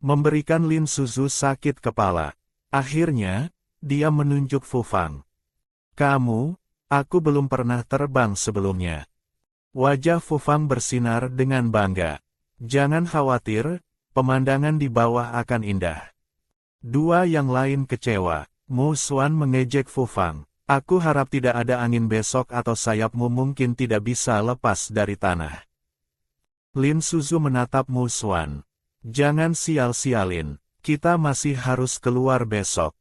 memberikan Lin Suzu sakit kepala. Akhirnya, dia menunjuk Fu Fang. Kamu, aku belum pernah terbang sebelumnya. Wajah Fu Fang bersinar dengan bangga. Jangan khawatir, pemandangan di bawah akan indah. Dua yang lain kecewa. Mu Xuan mengejek Fu Fang. Aku harap tidak ada angin besok atau sayapmu mungkin tidak bisa lepas dari tanah. Lin Suzu menatap Mu Xuan. Jangan sial-sialin, kita masih harus keluar besok.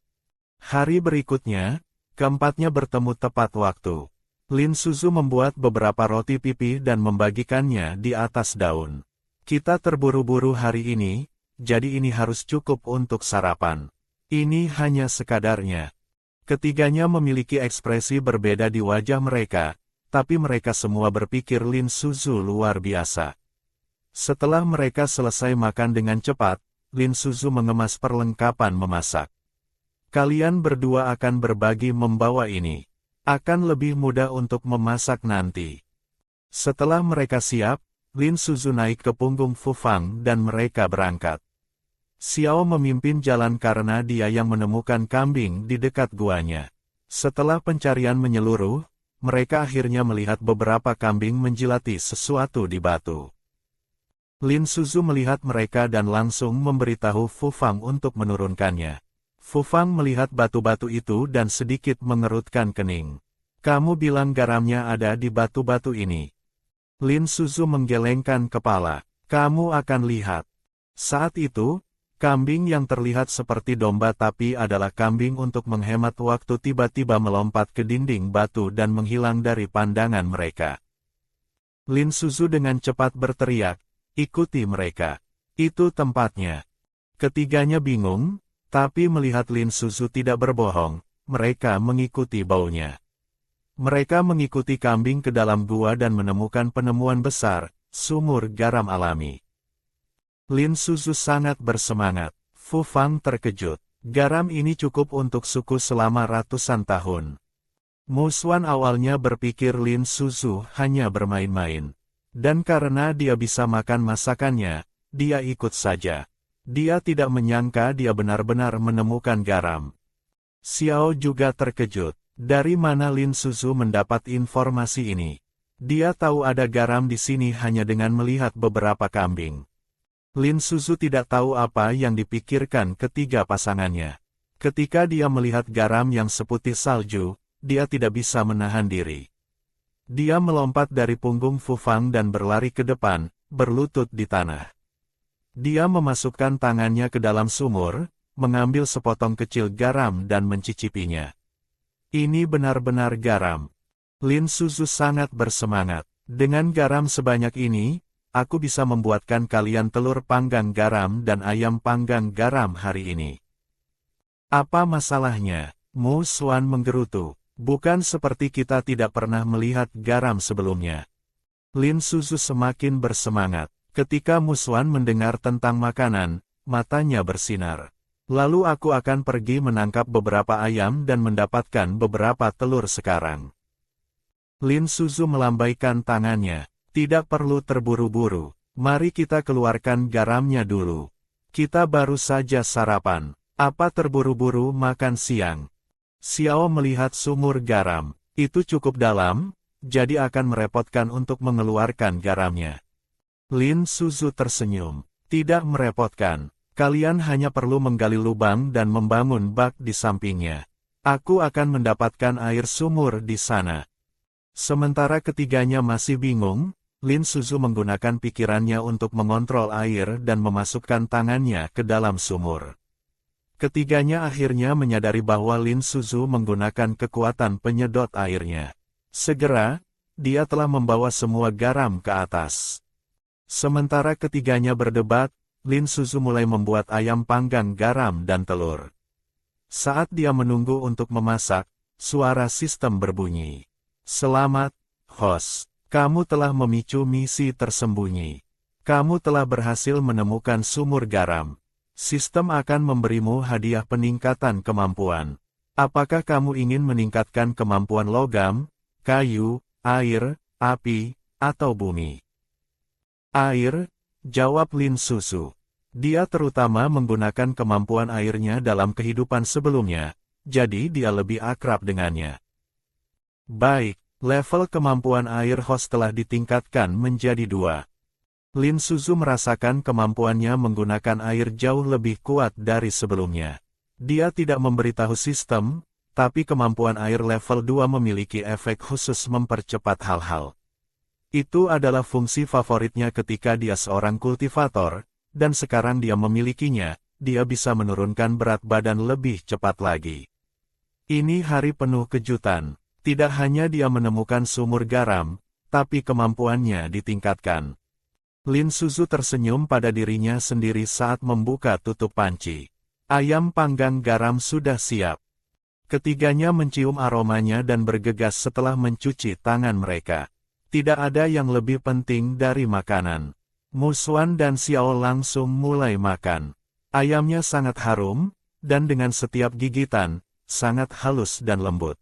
Hari berikutnya, keempatnya bertemu tepat waktu. Lin Suzu membuat beberapa roti pipi dan membagikannya di atas daun. Kita terburu-buru hari ini, jadi ini harus cukup untuk sarapan. Ini hanya sekadarnya. Ketiganya memiliki ekspresi berbeda di wajah mereka, tapi mereka semua berpikir Lin Suzu luar biasa. Setelah mereka selesai makan dengan cepat, Lin Suzu mengemas perlengkapan memasak. Kalian berdua akan berbagi membawa ini. Akan lebih mudah untuk memasak nanti. Setelah mereka siap, Lin Suzu naik ke punggung Fu Fang dan mereka berangkat. Xiao memimpin jalan karena dia yang menemukan kambing di dekat guanya. Setelah pencarian menyeluruh, mereka akhirnya melihat beberapa kambing menjilati sesuatu di batu. Lin Suzu melihat mereka dan langsung memberitahu Fu Fang untuk menurunkannya. Fu Fang melihat batu-batu itu dan sedikit mengerutkan kening. Kamu bilang garamnya ada di batu-batu ini. Lin Suzu menggelengkan kepala. Kamu akan lihat. Saat itu, kambing yang terlihat seperti domba tapi adalah kambing untuk menghemat waktu tiba-tiba melompat ke dinding batu dan menghilang dari pandangan mereka. Lin Suzu dengan cepat berteriak, ikuti mereka. Itu tempatnya. Ketiganya bingung, tapi melihat Lin Suzu tidak berbohong, mereka mengikuti baunya. Mereka mengikuti kambing ke dalam gua dan menemukan penemuan besar, sumur garam alami. Lin Suzu sangat bersemangat. Fu Fang terkejut. Garam ini cukup untuk suku selama ratusan tahun. Mu Xuan awalnya berpikir Lin Suzu hanya bermain-main. Dan karena dia bisa makan masakannya, dia ikut saja. Dia tidak menyangka dia benar-benar menemukan garam. Xiao juga terkejut. Dari mana Lin Suzu mendapat informasi ini? Dia tahu ada garam di sini hanya dengan melihat beberapa kambing. Lin Suzu tidak tahu apa yang dipikirkan ketiga pasangannya. Ketika dia melihat garam yang seputih salju, dia tidak bisa menahan diri. Dia melompat dari punggung Fu Fang dan berlari ke depan, berlutut di tanah. Dia memasukkan tangannya ke dalam sumur, mengambil sepotong kecil garam dan mencicipinya. Ini benar-benar garam. Lin Suzu sangat bersemangat. Dengan garam sebanyak ini, aku bisa membuatkan kalian telur panggang garam dan ayam panggang garam hari ini. Apa masalahnya? Mu Xuan menggerutu. Bukan seperti kita tidak pernah melihat garam sebelumnya. Lin Suzu semakin bersemangat. Ketika Mu Xuan mendengar tentang makanan, matanya bersinar. Lalu aku akan pergi menangkap beberapa ayam dan mendapatkan beberapa telur sekarang. Lin Suzu melambaikan tangannya. Tidak perlu terburu-buru, mari kita keluarkan garamnya dulu. Kita baru saja sarapan, apa terburu-buru makan siang? Xiao melihat sumur garam, itu cukup dalam, jadi akan merepotkan untuk mengeluarkan garamnya. Lin Suzu tersenyum, tidak merepotkan, kalian hanya perlu menggali lubang dan membangun bak di sampingnya. Aku akan mendapatkan air sumur di sana. Sementara ketiganya masih bingung, Lin Suzu menggunakan pikirannya untuk mengontrol air dan memasukkan tangannya ke dalam sumur. Ketiganya akhirnya menyadari bahwa Lin Suzu menggunakan kekuatan penyedot airnya. Segera, dia telah membawa semua garam ke atas. Sementara ketiganya berdebat, Lin Suzu mulai membuat ayam panggang garam dan telur. Saat dia menunggu untuk memasak, suara sistem berbunyi. Selamat, host. Kamu telah memicu misi tersembunyi. Kamu telah berhasil menemukan sumur garam. Sistem akan memberimu hadiah peningkatan kemampuan. Apakah kamu ingin meningkatkan kemampuan logam, kayu, air, api, atau bumi? Air, jawab Lin Suzu. Dia terutama menggunakan kemampuan airnya dalam kehidupan sebelumnya, jadi dia lebih akrab dengannya. Baik, level kemampuan air host telah ditingkatkan menjadi 2. Lin Suzu merasakan kemampuannya menggunakan air jauh lebih kuat dari sebelumnya. Dia tidak memberitahu sistem, tapi kemampuan air level 2 memiliki efek khusus mempercepat hal-hal. Itu adalah fungsi favoritnya ketika dia seorang kultivator, dan sekarang dia memilikinya, dia bisa menurunkan berat badan lebih cepat lagi. Ini hari penuh kejutan. Tidak hanya dia menemukan sumur garam, tapi kemampuannya ditingkatkan. Lin Suzu tersenyum pada dirinya sendiri saat membuka tutup panci. Ayam panggang garam sudah siap. Ketiganya mencium aromanya dan bergegas setelah mencuci tangan mereka. Tidak ada yang lebih penting dari makanan. Mu Xuan dan Xiao langsung mulai makan. Ayamnya sangat harum, dan dengan setiap gigitan, sangat halus dan lembut.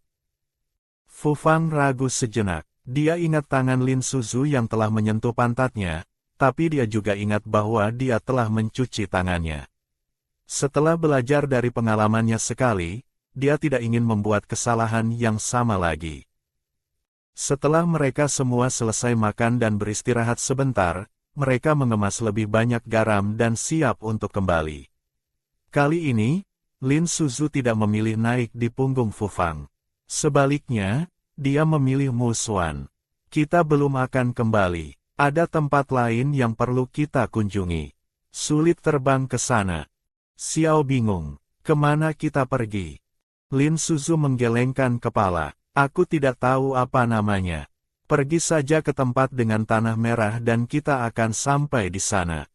Fu Fang ragu sejenak. Dia ingat tangan Lin Suzu yang telah menyentuh pantatnya, tapi dia juga ingat bahwa dia telah mencuci tangannya. Setelah belajar dari pengalamannya sekali, dia tidak ingin membuat kesalahan yang sama lagi. Setelah mereka semua selesai makan dan beristirahat sebentar, mereka mengemas lebih banyak garam dan siap untuk kembali. Kali ini, Lin Suzu tidak memilih naik di punggung Fu Fang. Sebaliknya, dia memilih Mu Xuan. Kita belum akan kembali. Ada tempat lain yang perlu kita kunjungi. Sulit terbang ke sana. Xiao bingung. Kemana kita pergi? Lin Suzu menggelengkan kepala. Aku tidak tahu apa namanya. Pergi saja ke tempat dengan tanah merah dan kita akan sampai di sana.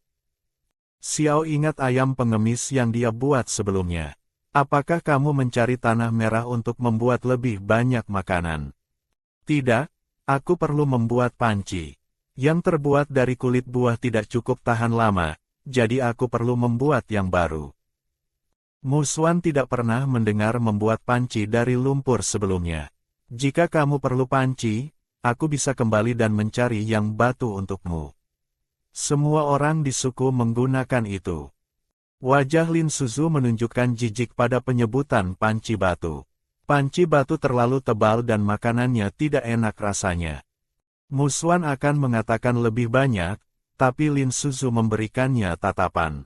Xiao ingat ayam pengemis yang dia buat sebelumnya. Apakah kamu mencari tanah merah untuk membuat lebih banyak makanan? Tidak, aku perlu membuat panci. Yang terbuat dari kulit buah tidak cukup tahan lama, jadi aku perlu membuat yang baru. Mu Xuan tidak pernah mendengar membuat panci dari lumpur sebelumnya. Jika kamu perlu panci, aku bisa kembali dan mencari yang batu untukmu. Semua orang di suku menggunakan itu. Wajah Lin Suzu menunjukkan jijik pada penyebutan panci batu. Panci batu terlalu tebal dan makanannya tidak enak rasanya. Mu Xuan akan mengatakan lebih banyak, tapi Lin Suzu memberikannya tatapan.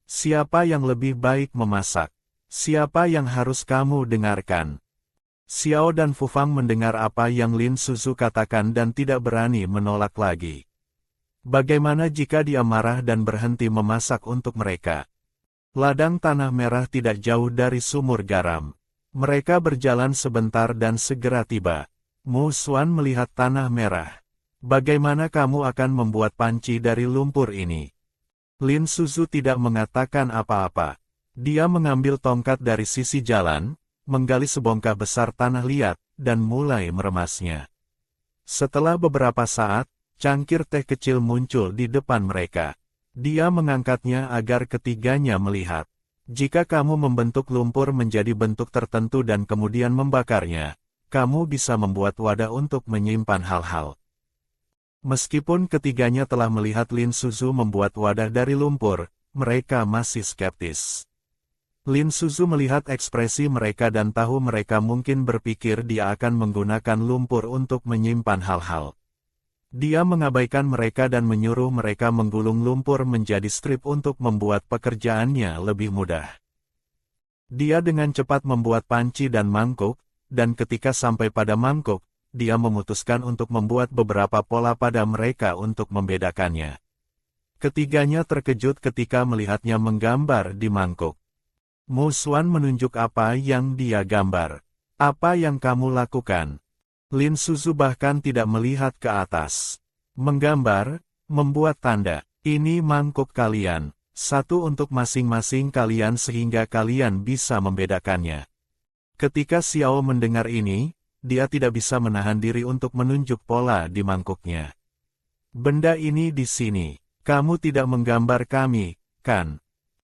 Siapa yang lebih baik memasak? Siapa yang harus kamu dengarkan? Xiao dan Fu Fang mendengar apa yang Lin Suzu katakan dan tidak berani menolak lagi. Bagaimana jika dia marah dan berhenti memasak untuk mereka? Ladang tanah merah tidak jauh dari sumur garam. Mereka berjalan sebentar dan segera tiba. Mu Xuan melihat tanah merah. Bagaimana kamu akan membuat panci dari lumpur ini? Lin Suzu tidak mengatakan apa-apa. Dia mengambil tongkat dari sisi jalan, menggali sebongkah besar tanah liat, dan mulai meremasnya. Setelah beberapa saat, cangkir teh kecil muncul di depan mereka. Dia mengangkatnya agar ketiganya melihat. Jika kamu membentuk lumpur menjadi bentuk tertentu dan kemudian membakarnya, kamu bisa membuat wadah untuk menyimpan hal-hal. Meskipun ketiganya telah melihat Lin Suzu membuat wadah dari lumpur, mereka masih skeptis. Lin Suzu melihat ekspresi mereka dan tahu mereka mungkin berpikir dia akan menggunakan lumpur untuk menyimpan hal-hal. Dia mengabaikan mereka dan menyuruh mereka menggulung lumpur menjadi strip untuk membuat pekerjaannya lebih mudah. Dia dengan cepat membuat panci dan mangkuk, dan ketika sampai pada mangkuk, dia memutuskan untuk membuat beberapa pola pada mereka untuk membedakannya. Ketiganya terkejut ketika melihatnya menggambar di mangkuk. Mu Xuan menunjuk apa yang dia gambar. Apa yang kamu lakukan? Lin Suzu bahkan tidak melihat ke atas. Menggambar, membuat tanda. Ini mangkuk kalian. Satu untuk masing-masing kalian sehingga kalian bisa membedakannya. Ketika Xiao mendengar ini, dia tidak bisa menahan diri untuk menunjuk pola di mangkuknya. Benda ini di sini. Kamu tidak menggambar kami, kan?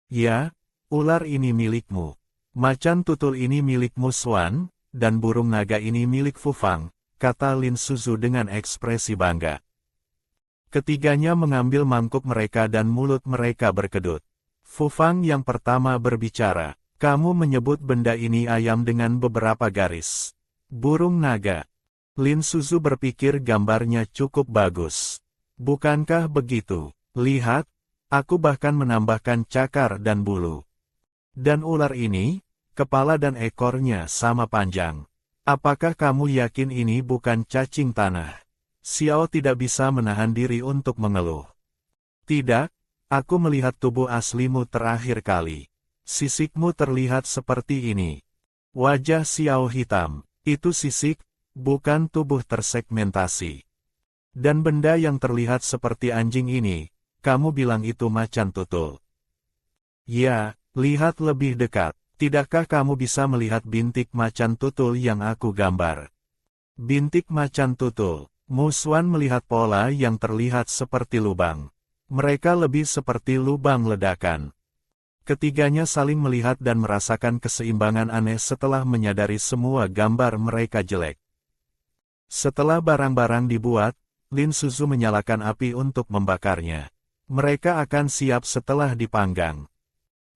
Ya. Ular ini milikmu. Macan tutul ini milik Mu Xuan, dan burung naga ini milik Fu Fang, kata Lin Suzu dengan ekspresi bangga. Ketiganya mengambil mangkuk mereka dan mulut mereka berkedut. Fu Fang yang pertama berbicara. Kamu menyebut benda ini ayam dengan beberapa garis. Burung naga. Lin Suzu berpikir gambarnya cukup bagus. Bukankah begitu? Lihat, aku bahkan menambahkan cakar dan bulu. Dan ular ini, kepala dan ekornya sama panjang. Apakah kamu yakin ini bukan cacing tanah? Xiao tidak bisa menahan diri untuk mengeluh. Tidak, aku melihat tubuh aslimu terakhir kali. Sisikmu terlihat seperti ini. Wajah Xiao hitam. Itu sisik, bukan tubuh tersegmentasi. Dan benda yang terlihat seperti anjing ini, kamu bilang itu macan tutul. Ya, lihat lebih dekat. Tidakkah kamu bisa melihat bintik macan tutul yang aku gambar? Bintik macan tutul. Mu Xuan melihat pola yang terlihat seperti lubang. Mereka lebih seperti lubang ledakan. Ketiganya saling melihat dan merasakan keseimbangan aneh setelah menyadari semua gambar mereka jelek. Setelah barang-barang dibuat, Lin Suzu menyalakan api untuk membakarnya. Mereka akan siap setelah dipanggang.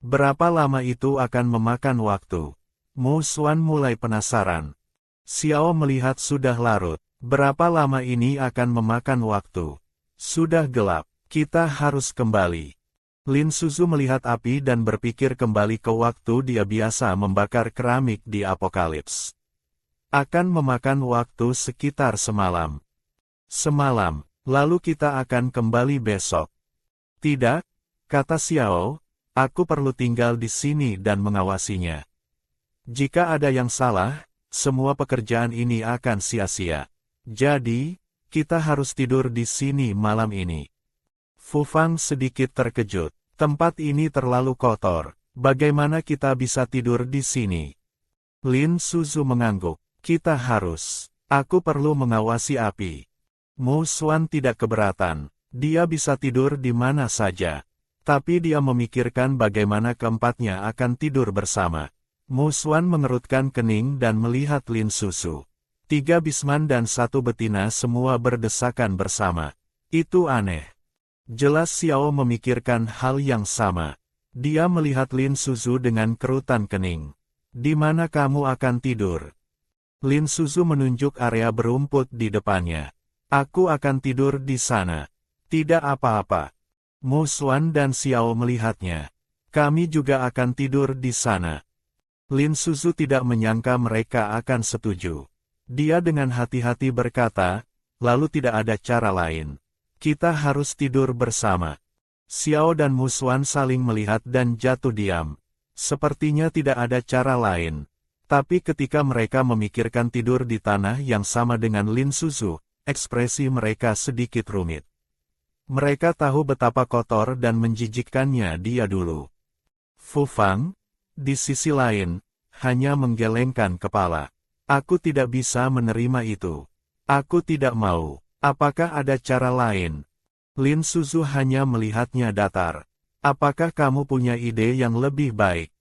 Berapa lama itu akan memakan waktu? Mu Xuan mulai penasaran. Xiao melihat sudah larut. Berapa lama ini akan memakan waktu? Sudah gelap, kita harus kembali. Lin Suzu melihat api dan berpikir kembali ke waktu dia biasa membakar keramik di Apokalips. Akan memakan waktu sekitar semalam. Semalam, lalu kita akan kembali besok. Tidak, kata Xiao, aku perlu tinggal di sini dan mengawasinya. Jika ada yang salah, semua pekerjaan ini akan sia-sia. Jadi, kita harus tidur di sini malam ini. Fu Fang sedikit terkejut. Tempat ini terlalu kotor. Bagaimana kita bisa tidur di sini? Lin Suzu mengangguk. Kita harus. Aku perlu mengawasi api. Mu Xuan tidak keberatan. Dia bisa tidur di mana saja. Tapi dia memikirkan bagaimana keempatnya akan tidur bersama. Mu Xuan mengerutkan kening dan melihat Lin Suzu. 3 bisman dan 1 betina semua berdesakan bersama. Itu aneh. Jelas Xiao memikirkan hal yang sama. Dia melihat Lin Suzu dengan kerutan kening. Di mana kamu akan tidur? Lin Suzu menunjuk area berumput di depannya. Aku akan tidur di sana. Tidak apa-apa. Mu Xuan dan Xiao melihatnya. Kami juga akan tidur di sana. Lin Suzu tidak menyangka mereka akan setuju. Dia dengan hati-hati berkata, lalu tidak ada cara lain. Kita harus tidur bersama. Xiao dan Mu Xuan saling melihat dan jatuh diam. Sepertinya tidak ada cara lain. Tapi ketika mereka memikirkan tidur di tanah yang sama dengan Lin Suzu, ekspresi mereka sedikit rumit. Mereka tahu betapa kotor dan menjijikkannya dia dulu. Fu Fang, di sisi lain, hanya menggelengkan kepala. Aku tidak bisa menerima itu. Aku tidak mau. Apakah ada cara lain? Lin Suzu hanya melihatnya datar. Apakah kamu punya ide yang lebih baik?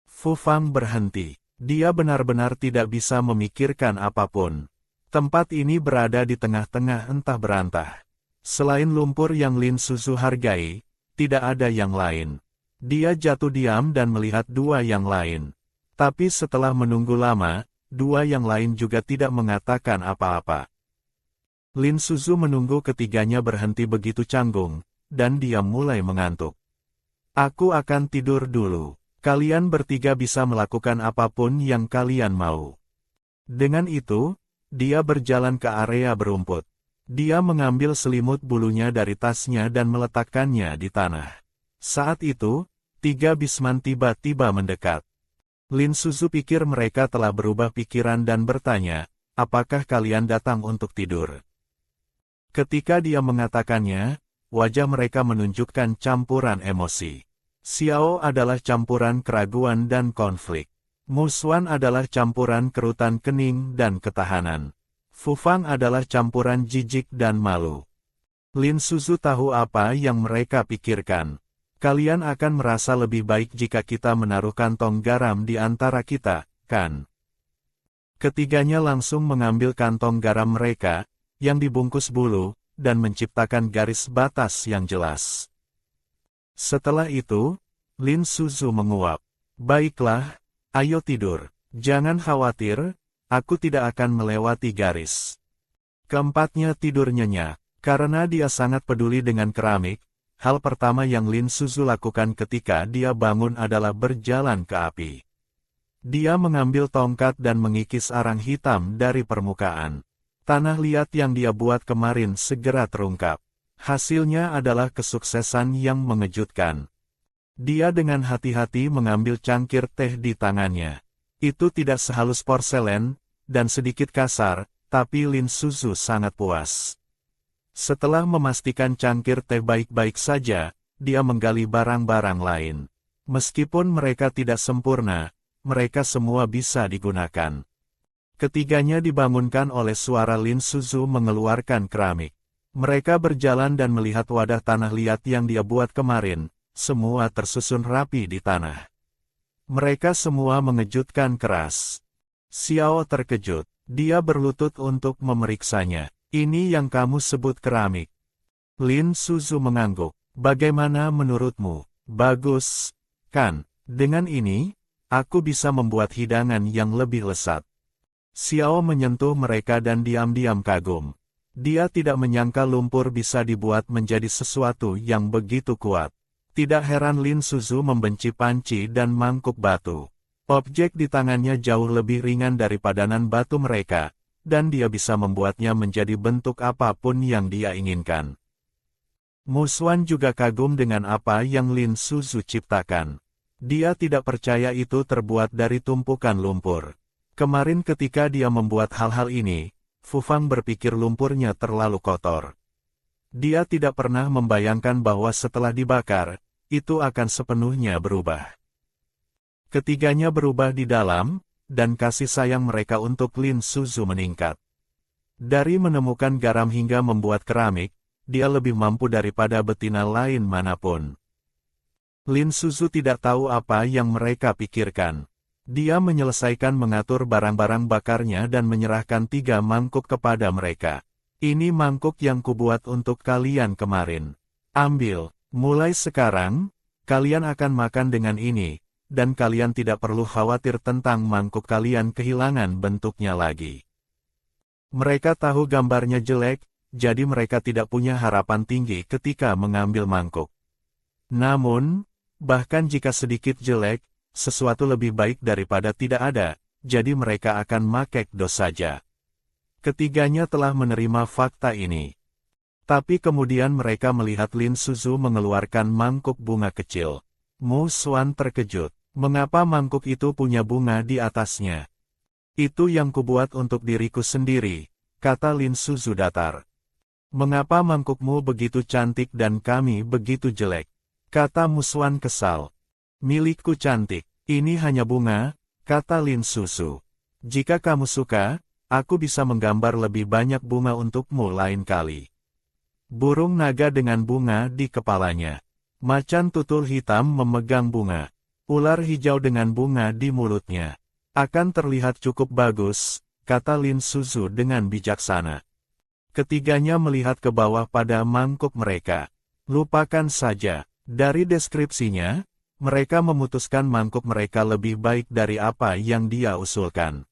Fu Fang berhenti. Dia benar-benar tidak bisa memikirkan apapun. Tempat ini berada di tengah-tengah entah berantah. Selain lumpur yang Lin Suzu hargai, tidak ada yang lain. Dia jatuh diam dan melihat 2 yang lain. Tapi setelah menunggu lama, 2 yang lain juga tidak mengatakan apa-apa. Lin Suzu menunggu ketiganya berhenti begitu canggung, dan dia mulai mengantuk. Aku akan tidur dulu. Kalian bertiga bisa melakukan apapun yang kalian mau. Dengan itu, dia berjalan ke area berumput. Dia mengambil selimut bulunya dari tasnya dan meletakkannya di tanah. Saat itu, 3 bisman tiba-tiba mendekat. Lin Suzu pikir mereka telah berubah pikiran dan bertanya, apakah kalian datang untuk tidur? Ketika dia mengatakannya, wajah mereka menunjukkan campuran emosi. Xiao adalah campuran keraguan dan konflik. Mu Xuan adalah campuran kerutan kening dan ketahanan. Fu Fang adalah campuran jijik dan malu. Lin Suzu tahu apa yang mereka pikirkan. Kalian akan merasa lebih baik jika kita menaruh kantong garam di antara kita, kan? Ketiganya langsung mengambil kantong garam mereka, yang dibungkus bulu, dan menciptakan garis batas yang jelas. Setelah itu, Lin Suzu menguap. Baiklah, ayo tidur. Jangan khawatir, aku tidak akan melewati garis. Keempatnya tidur nyenyak. Karena dia sangat peduli dengan keramik, hal pertama yang Lin Suzu lakukan ketika dia bangun adalah berjalan ke api. Dia mengambil tongkat dan mengikis arang hitam dari permukaan. Tanah liat yang dia buat kemarin segera terungkap. Hasilnya adalah kesuksesan yang mengejutkan. Dia dengan hati-hati mengambil cangkir teh di tangannya. Itu tidak sehalus porselen, dan sedikit kasar, tapi Lin Suzu sangat puas. Setelah memastikan cangkir teh baik-baik saja, dia menggali barang-barang lain. Meskipun mereka tidak sempurna, mereka semua bisa digunakan. Ketiganya dibangunkan oleh suara Lin Suzu mengeluarkan keramik. Mereka berjalan dan melihat wadah tanah liat yang dia buat kemarin, semua tersusun rapi di tanah. Mereka semua mengejutkan keras. Xiao terkejut, dia berlutut untuk memeriksanya. Ini yang kamu sebut keramik. Lin Suzu mengangguk. Bagaimana menurutmu? Bagus, kan? Dengan ini, aku bisa membuat hidangan yang lebih lezat. Xiao menyentuh mereka dan diam-diam kagum. Dia tidak menyangka lumpur bisa dibuat menjadi sesuatu yang begitu kuat. Tidak heran Lin Suzu membenci panci dan mangkuk batu. Objek di tangannya jauh lebih ringan dari padanan batu mereka, dan dia bisa membuatnya menjadi bentuk apapun yang dia inginkan. Mu Xuan juga kagum dengan apa yang Lin Suzu ciptakan. Dia tidak percaya itu terbuat dari tumpukan lumpur. Kemarin ketika dia membuat hal-hal ini, Fu Fang berpikir lumpurnya terlalu kotor. Dia tidak pernah membayangkan bahwa setelah dibakar, itu akan sepenuhnya berubah. Ketiganya berubah di dalam, dan kasih sayang mereka untuk Lin Suzu meningkat. Dari menemukan garam hingga membuat keramik, dia lebih mampu daripada betina lain manapun. Lin Suzu tidak tahu apa yang mereka pikirkan. Dia menyelesaikan mengatur barang-barang bakarnya dan menyerahkan 3 mangkuk kepada mereka. Ini mangkuk yang kubuat untuk kalian kemarin. Ambil, mulai sekarang, kalian akan makan dengan ini, dan kalian tidak perlu khawatir tentang mangkuk kalian kehilangan bentuknya lagi. Mereka tahu gambarnya jelek, jadi mereka tidak punya harapan tinggi ketika mengambil mangkuk. Namun, bahkan jika sedikit jelek, sesuatu lebih baik daripada tidak ada, jadi mereka akan make dos saja. Ketiganya telah menerima fakta ini. Tapi kemudian mereka melihat Lin Suzu mengeluarkan mangkuk bunga kecil. Mu Xuan terkejut. Mengapa mangkuk itu punya bunga di atasnya? Itu yang kubuat untuk diriku sendiri, kata Lin Suzu datar. Mengapa mangkukmu begitu cantik dan kami begitu jelek? Kata Mu Xuan kesal. Milikku cantik, ini hanya bunga, kata Lin Suzu. Jika kamu suka, aku bisa menggambar lebih banyak bunga untukmu lain kali. Burung naga dengan bunga di kepalanya. Macan tutul hitam memegang bunga. Ular hijau dengan bunga di mulutnya. Akan terlihat cukup bagus, kata Lin Suzu dengan bijaksana. Ketiganya melihat ke bawah pada mangkuk mereka. Lupakan saja, dari deskripsinya, mereka memutuskan mangkuk mereka lebih baik dari apa yang dia usulkan.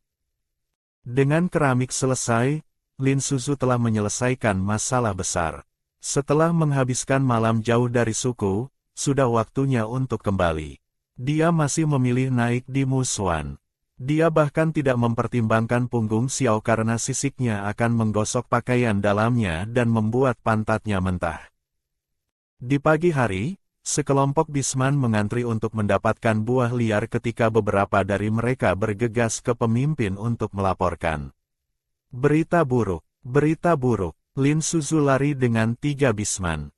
Dengan keramik selesai, Lin Suzu telah menyelesaikan masalah besar. Setelah menghabiskan malam jauh dari suku, sudah waktunya untuk kembali. Dia masih memilih naik di Mu Xuan. Dia bahkan tidak mempertimbangkan punggung Xiao karena sisiknya akan menggosok pakaian dalamnya dan membuat pantatnya mentah. Di pagi hari, sekelompok bisman mengantri untuk mendapatkan buah liar ketika beberapa dari mereka bergegas ke pemimpin untuk melaporkan. Berita buruk, Lin Suzu lari dengan 3 bisman.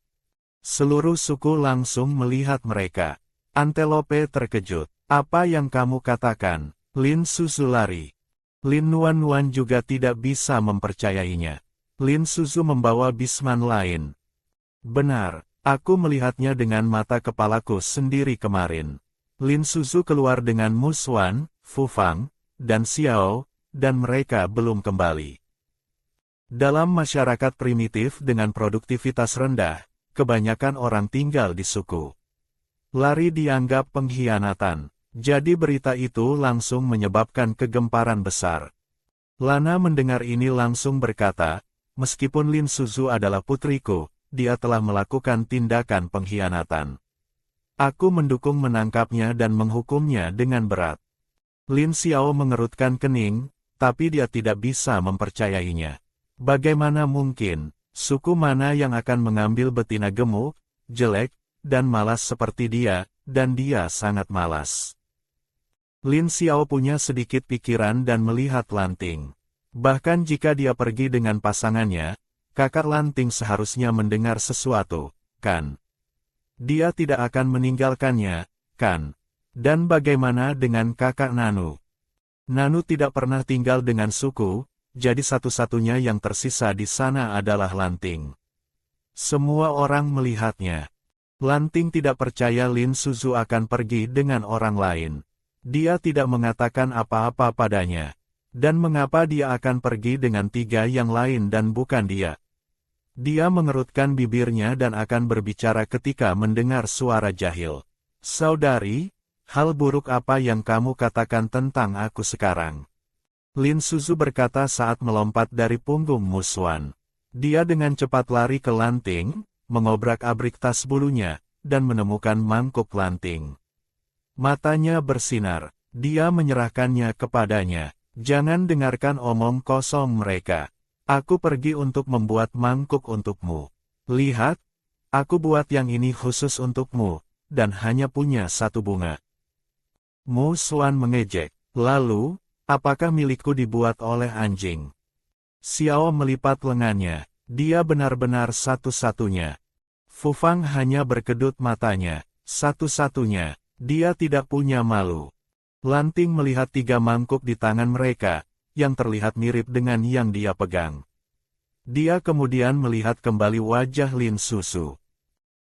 Seluruh suku langsung melihat mereka. Antelope terkejut. Apa yang kamu katakan? Lin Suzu lari. Lin Nuan juga tidak bisa mempercayainya. Lin Suzu membawa bisman lain. Benar. Aku melihatnya dengan mata kepalaku sendiri kemarin. Lin Suzu keluar dengan Mu Xuan, Fu Fang, dan Xiao, dan mereka belum kembali. Dalam masyarakat primitif dengan produktivitas rendah, kebanyakan orang tinggal di suku. Lari dianggap pengkhianatan, jadi berita itu langsung menyebabkan kegemparan besar. Lana mendengar ini langsung berkata, meskipun Lin Suzu adalah putriku, dia telah melakukan tindakan pengkhianatan. Aku mendukung menangkapnya dan menghukumnya dengan berat. Lin Xiao mengerutkan kening, tapi dia tidak bisa mempercayainya. Bagaimana mungkin, suku mana yang akan mengambil betina gemuk, jelek, dan malas seperti dia, dan dia sangat malas. Lin Xiao punya sedikit pikiran dan melihat Lanting. Bahkan jika dia pergi dengan pasangannya, kakak Lanting seharusnya mendengar sesuatu, kan? Dia tidak akan meninggalkannya, kan? Dan bagaimana dengan kakak Nanu? Nanu tidak pernah tinggal dengan suku, jadi satu-satunya yang tersisa di sana adalah Lanting. Semua orang melihatnya. Lanting tidak percaya Lin Suzu akan pergi dengan orang lain. Dia tidak mengatakan apa-apa padanya. Dan mengapa dia akan pergi dengan 3 yang lain dan bukan dia? Dia mengerutkan bibirnya dan akan berbicara ketika mendengar suara Jahil. Saudari, hal buruk apa yang kamu katakan tentang aku sekarang? Lin Suzu berkata saat melompat dari punggung Muswan. Dia dengan cepat lari ke Lanting, mengobrak-abrik tas bulunya, dan menemukan mangkuk Lanting. Matanya bersinar, dia menyerahkannya kepadanya. Jangan dengarkan omong kosong mereka. Aku pergi untuk membuat mangkuk untukmu. Lihat, aku buat yang ini khusus untukmu, dan hanya punya 1 bunga. Muswan mengejek, lalu, apakah milikku dibuat oleh anjing? Xiao melipat lengannya, dia benar-benar satu-satunya. Fufang hanya berkedut matanya, satu-satunya, dia tidak punya malu. Lanting melihat 3 mangkuk di tangan mereka, yang terlihat mirip dengan yang dia pegang. Dia kemudian melihat kembali wajah Lin Suzu.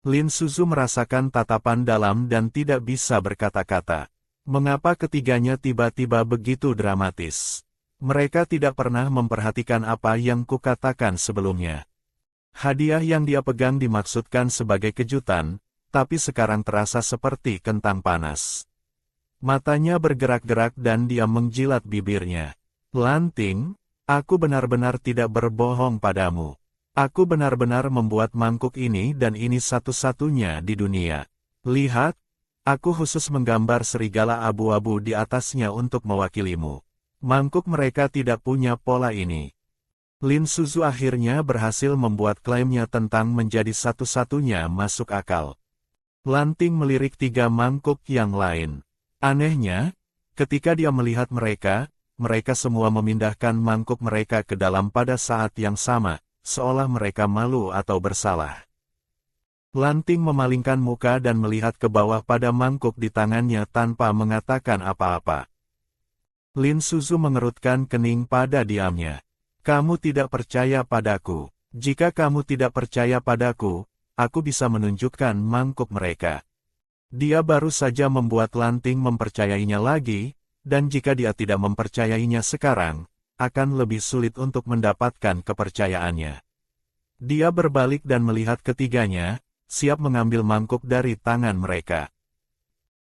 Lin Suzu merasakan tatapan dalam dan tidak bisa berkata-kata. Mengapa ketiganya tiba-tiba begitu dramatis? Mereka tidak pernah memperhatikan apa yang kukatakan sebelumnya. Hadiah yang dia pegang dimaksudkan sebagai kejutan, tapi sekarang terasa seperti kentang panas. Matanya bergerak-gerak dan dia menjilat bibirnya. Lanting, aku benar-benar tidak berbohong padamu. Aku benar-benar membuat mangkuk ini dan ini satu-satunya di dunia. Lihat, aku khusus menggambar serigala abu-abu di atasnya untuk mewakilimu. Mangkuk mereka tidak punya pola ini. Lin Suzu akhirnya berhasil membuat klaimnya tentang menjadi satu-satunya masuk akal. Lanting melirik 3 mangkuk yang lain. Anehnya, ketika dia melihat mereka, mereka semua memindahkan mangkuk mereka ke dalam pada saat yang sama, seolah mereka malu atau bersalah. Lanting memalingkan muka dan melihat ke bawah pada mangkuk di tangannya tanpa mengatakan apa-apa. Lin Suzu mengerutkan kening pada diamnya. Kamu tidak percaya padaku. Jika kamu tidak percaya padaku, aku bisa menunjukkan mangkuk mereka. Dia baru saja membuat Lanting mempercayainya lagi, dan jika dia tidak mempercayainya sekarang, akan lebih sulit untuk mendapatkan kepercayaannya. Dia berbalik dan melihat ketiganya, siap mengambil mangkuk dari tangan mereka.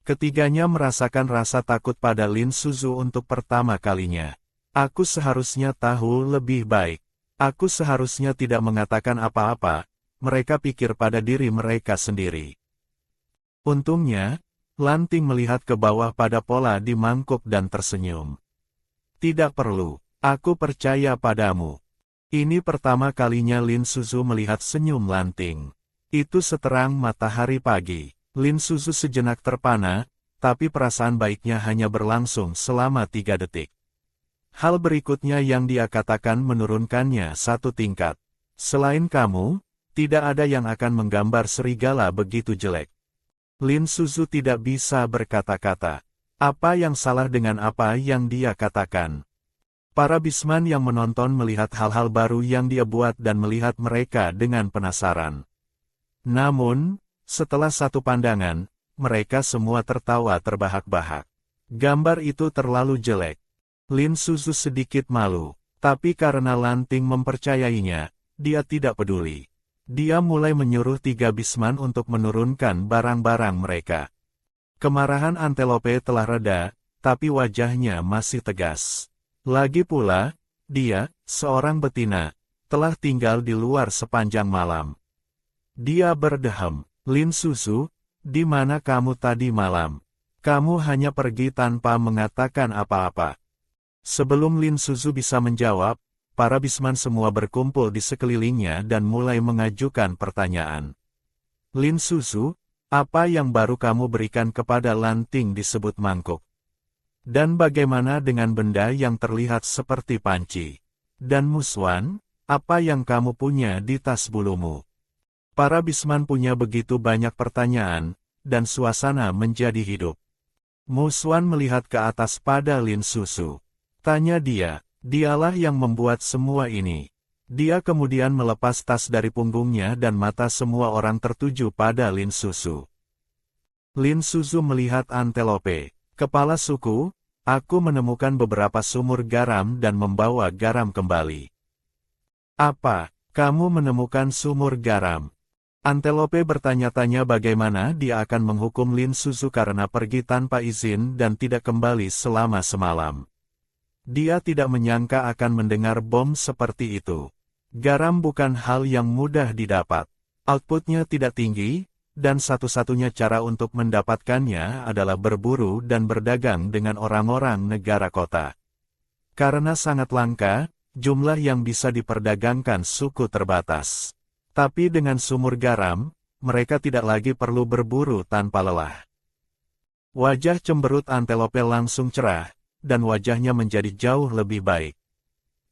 Ketiganya merasakan rasa takut pada Lin Suzu untuk pertama kalinya. Aku seharusnya tahu lebih baik. Aku seharusnya tidak mengatakan apa-apa, mereka pikir pada diri mereka sendiri. Untungnya, Lanting melihat ke bawah pada pola di mangkuk dan tersenyum. Tidak perlu, aku percaya padamu. Ini pertama kalinya Lin Suzu melihat senyum Lanting. Itu seterang matahari pagi. Lin Suzu sejenak terpana, tapi perasaan baiknya hanya berlangsung selama 3 detik. Hal berikutnya yang dia katakan menurunkannya 1 tingkat. Selain kamu, tidak ada yang akan menggambar serigala begitu jelek. Lin Suzu tidak bisa berkata-kata. Apa yang salah dengan apa yang dia katakan? Para bisman yang menonton melihat hal-hal baru yang dia buat dan melihat mereka dengan penasaran. Namun, setelah 1 pandangan, mereka semua tertawa terbahak-bahak. Gambar itu terlalu jelek. Lin Suzu sedikit malu. Tapi karena Lanting mempercayainya, dia tidak peduli. Dia mulai menyuruh 3 bisman untuk menurunkan barang-barang mereka. Kemarahan antelope telah reda, tapi wajahnya masih tegas. Lagi pula, dia, seorang betina, telah tinggal di luar sepanjang malam. Dia berdehem, "Lin Susu, di mana kamu tadi malam? Kamu hanya pergi tanpa mengatakan apa-apa." Sebelum Lin Susu bisa menjawab, para bisman semua berkumpul di sekelilingnya dan mulai mengajukan pertanyaan. "Lin Susu, apa yang baru kamu berikan kepada Lanting disebut mangkuk? Dan bagaimana dengan benda yang terlihat seperti panci? Dan Muswan, apa yang kamu punya di tas bulumu?" Para bisman punya begitu banyak pertanyaan, dan suasana menjadi hidup. Muswan melihat ke atas pada Lin Susu. Tanya dia, "Dialah yang membuat semua ini." Dia kemudian melepas tas dari punggungnya dan mata semua orang tertuju pada Lin Susu. Lin Susu melihat antelope. "Kepala suku, aku menemukan beberapa sumur garam dan membawa garam kembali." "Apa, kamu menemukan sumur garam?" Antelope bertanya-tanya bagaimana dia akan menghukum Lin Susu karena pergi tanpa izin dan tidak kembali selama semalam. Dia tidak menyangka akan mendengar bom seperti itu. Garam bukan hal yang mudah didapat. Outputnya tidak tinggi, dan satu-satunya cara untuk mendapatkannya adalah berburu dan berdagang dengan orang-orang negara kota. Karena sangat langka, jumlah yang bisa diperdagangkan suku terbatas. Tapi dengan sumur garam, mereka tidak lagi perlu berburu tanpa lelah. Wajah cemberut antelope langsung cerah, dan wajahnya menjadi jauh lebih baik.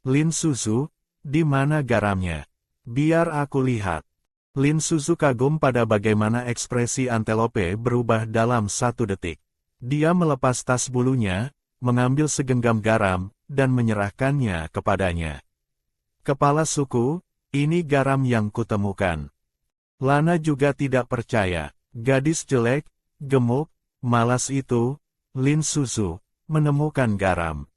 "Lin Susu, di mana garamnya? Biar aku lihat." Lin Susu kagum pada bagaimana ekspresi antelope berubah dalam 1 detik. Dia melepas tas bulunya, mengambil segenggam garam, dan menyerahkannya kepadanya. "Kepala suku, ini garam yang kutemukan." Lana juga tidak percaya. Gadis jelek, gemuk, malas itu, Lin Susu, menemukan garam.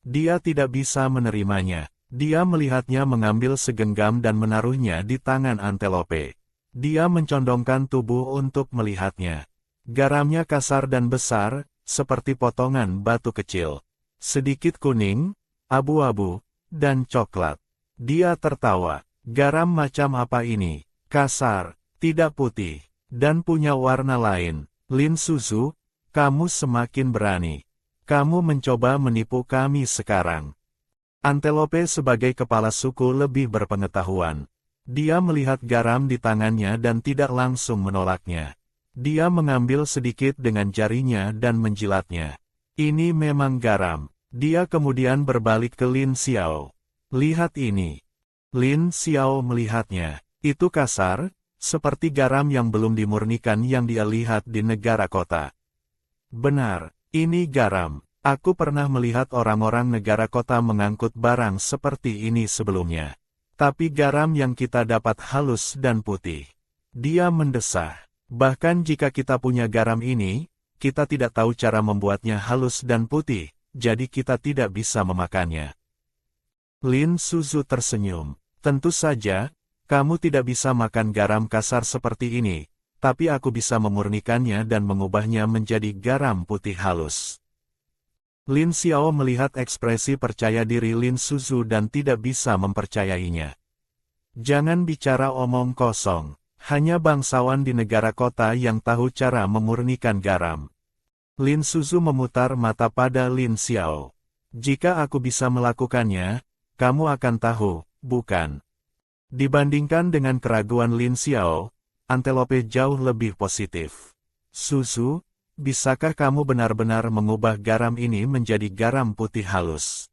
Dia tidak bisa menerimanya. Dia melihatnya mengambil segenggam dan menaruhnya di tangan antelope. Dia mencondongkan tubuh untuk melihatnya. Garamnya kasar dan besar, seperti potongan batu kecil. Sedikit kuning, abu-abu, dan coklat. Dia tertawa. "Garam macam apa ini? Kasar, tidak putih, dan punya warna lain. Lin Susu, kamu semakin berani. Kamu mencoba menipu kami sekarang." Antelope sebagai kepala suku lebih berpengetahuan. Dia melihat garam di tangannya dan tidak langsung menolaknya. Dia mengambil sedikit dengan jarinya dan menjilatnya. "Ini memang garam." Dia kemudian berbalik ke Lin Xiao. "Lihat ini." Lin Xiao melihatnya. Itu kasar, seperti garam yang belum dimurnikan yang dia lihat di negara kota. "Benar, ini garam. Aku pernah melihat orang-orang negara kota mengangkut barang seperti ini sebelumnya. Tapi garam yang kita dapat halus dan putih." Dia mendesah. "Bahkan jika kita punya garam ini, kita tidak tahu cara membuatnya halus dan putih, jadi kita tidak bisa memakannya." Lin Susu tersenyum. "Tentu saja, kamu tidak bisa makan garam kasar seperti ini, tapi aku bisa memurnikannya dan mengubahnya menjadi garam putih halus." Lin Xiao melihat ekspresi percaya diri Lin Susu dan tidak bisa mempercayainya. "Jangan bicara omong kosong, hanya bangsawan di negara kota yang tahu cara memurnikan garam." Lin Susu memutar mata pada Lin Xiao. "Jika aku bisa melakukannya, kamu akan tahu, bukan?" Dibandingkan dengan keraguan Lin Xiao, antelope jauh lebih positif. "Susu, bisakah kamu benar-benar mengubah garam ini menjadi garam putih halus?"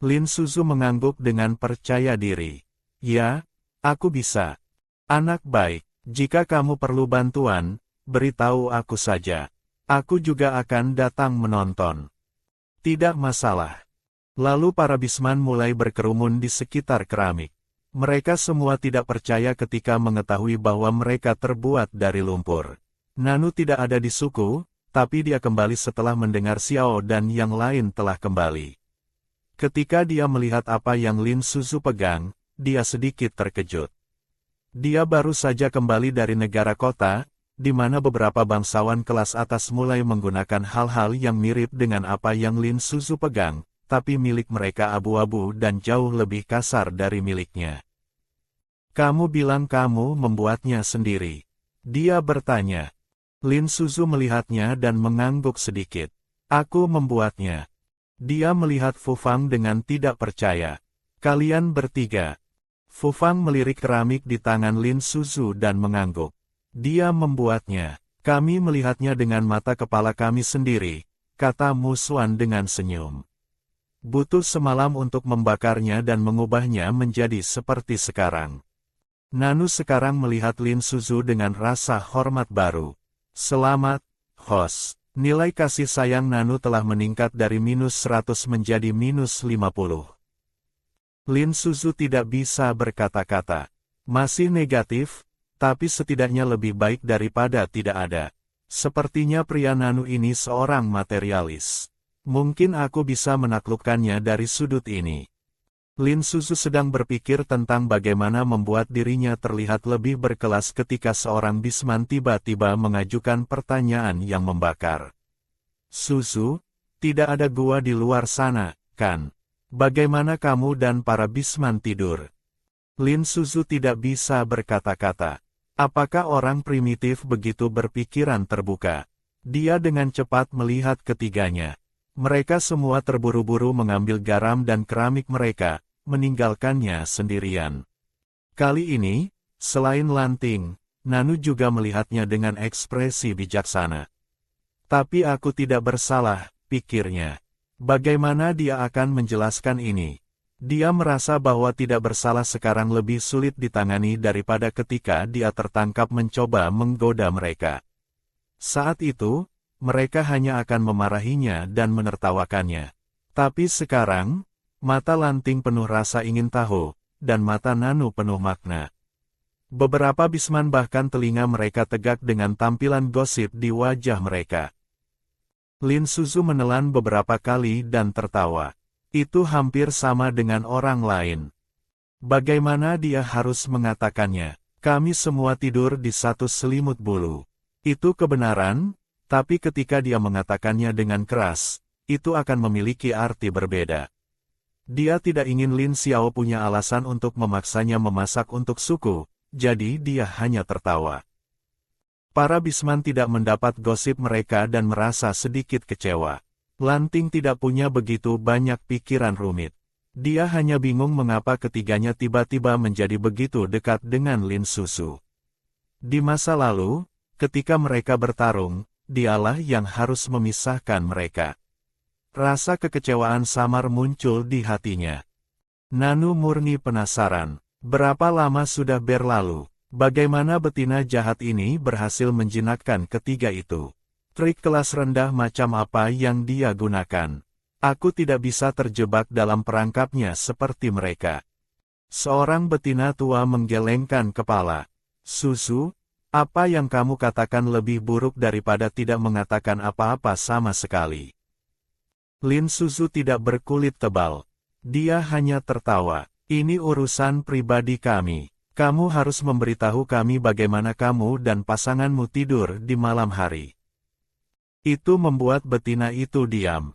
Lin Susu mengangguk dengan percaya diri. "Ya, aku bisa. Anak baik, jika kamu perlu bantuan, beritahu aku saja. Aku juga akan datang menonton." "Tidak masalah." Lalu para bisman mulai berkerumun di sekitar keramik. Mereka semua tidak percaya ketika mengetahui bahwa mereka terbuat dari lumpur. Nanu tidak ada di suku, tapi dia kembali setelah mendengar Xiao dan yang lain telah kembali. Ketika dia melihat apa yang Lin Suzu pegang, dia sedikit terkejut. Dia baru saja kembali dari negara kota, di mana beberapa bangsawan kelas atas mulai menggunakan hal-hal yang mirip dengan apa yang Lin Suzu pegang, tapi milik mereka abu-abu dan jauh lebih kasar dari miliknya. Kamu bilang kamu membuatnya sendiri. Dia bertanya. Lin Suzu melihatnya dan mengangguk sedikit. Aku membuatnya. Dia melihat Fu Fang dengan tidak percaya. Kalian bertiga. Fu Fang melirik keramik di tangan Lin Suzu dan mengangguk. Dia membuatnya. Kami melihatnya dengan mata kepala kami sendiri, kata Mu Xuan dengan senyum. Butuh semalam untuk membakarnya dan mengubahnya menjadi seperti sekarang. Nanu sekarang melihat Lin Suzu dengan rasa hormat baru. Selamat, host. Nilai kasih sayang Nanu telah meningkat dari -100 menjadi -50. Lin Suzu tidak bisa berkata-kata. Masih negatif, tapi setidaknya lebih baik daripada tidak ada. Sepertinya pria Nanu ini seorang materialis. Mungkin aku bisa menaklukkannya dari sudut ini. Lin Suzu sedang berpikir tentang bagaimana membuat dirinya terlihat lebih berkelas ketika seorang bisman tiba-tiba mengajukan pertanyaan yang membakar. Suzu, tidak ada gua di luar sana, kan? Bagaimana kamu dan para bisman tidur? Lin Suzu tidak bisa berkata-kata. Apakah orang primitif begitu berpikiran terbuka? Dia dengan cepat melihat ketiganya. Mereka semua terburu-buru mengambil garam dan keramik mereka, meninggalkannya sendirian. Kali ini, selain Lanting, Nanu juga melihatnya dengan ekspresi bijaksana. Tapi aku tidak bersalah, pikirnya. Bagaimana dia akan menjelaskan ini? Dia merasa bahwa tidak bersalah sekarang lebih sulit ditangani daripada ketika dia tertangkap mencoba menggoda mereka. Saat itu, mereka hanya akan memarahinya dan menertawakannya. Tapi sekarang, mata Lanting penuh rasa ingin tahu, dan mata Nanu penuh makna. Beberapa bisman bahkan telinga mereka tegak dengan tampilan gosip di wajah mereka. Lin Suzu menelan beberapa kali dan tertawa. Itu hampir sama dengan orang lain. Bagaimana dia harus mengatakannya? Kami semua tidur di satu selimut bulu. Itu kebenaran, tapi ketika dia mengatakannya dengan keras, itu akan memiliki arti berbeda. Dia tidak ingin Lin Xiao punya alasan untuk memaksanya memasak untuk suku, jadi dia hanya tertawa. Para bisman tidak mendapat gosip mereka dan merasa sedikit kecewa. Lanting tidak punya begitu banyak pikiran rumit. Dia hanya bingung mengapa ketiganya tiba-tiba menjadi begitu dekat dengan Lin Suzu. Di masa lalu, ketika mereka bertarung, dialah yang harus memisahkan mereka. Rasa kekecewaan samar muncul di hatinya. Nanu murni penasaran. Berapa lama sudah berlalu? Bagaimana betina jahat ini berhasil menjinakkan ketiga itu? Trik kelas rendah macam apa yang dia gunakan? Aku tidak bisa terjebak dalam perangkapnya seperti mereka. Seorang betina tua menggelengkan kepala. Suzu, apa yang kamu katakan lebih buruk daripada tidak mengatakan apa-apa sama sekali. Lin Suzu tidak berkulit tebal. Dia hanya tertawa. Ini urusan pribadi kami. Kamu harus memberitahu kami bagaimana kamu dan pasanganmu tidur di malam hari. Itu membuat betina itu diam.